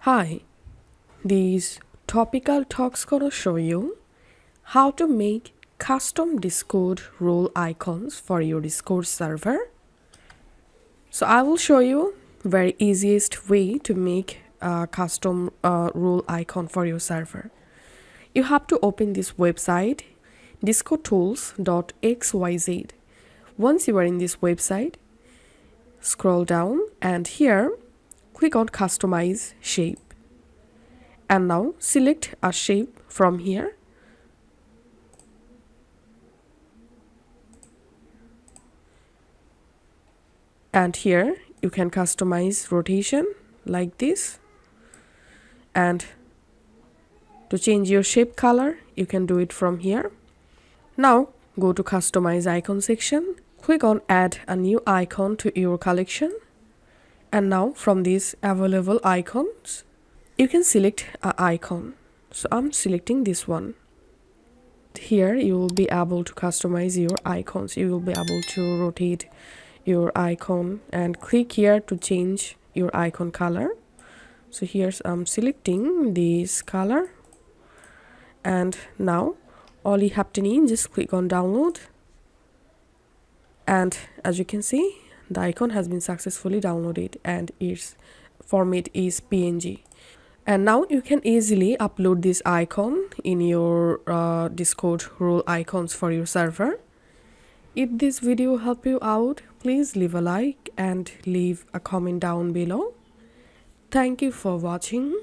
Hi, these topical talks gonna show you how to make custom Discord role icons for your Discord server. So I will show you very easiest way to make a custom role icon for your server. You have to open this website discotools.xyz. Once you are in this website, scroll down and here click on customize shape. And now select a shape from here and here you can customize rotation like this, and to change your shape color you can do it from here. Now go to customize icon section, click on add a new icon to your collection, and now from these available icons you can select an icon. So I'm selecting this one. Here you will be able to customize your icons. You will be able to rotate your icon and click here to change your icon color. So here's I'm selecting this color, and now all you have to need just click on download, and as you can see the icon has been successfully downloaded and its format is PNG. And now you can easily upload this icon in your Discord role icons for your server. If this video helped you out, please leave a like and leave a comment down below. Thank you for watching.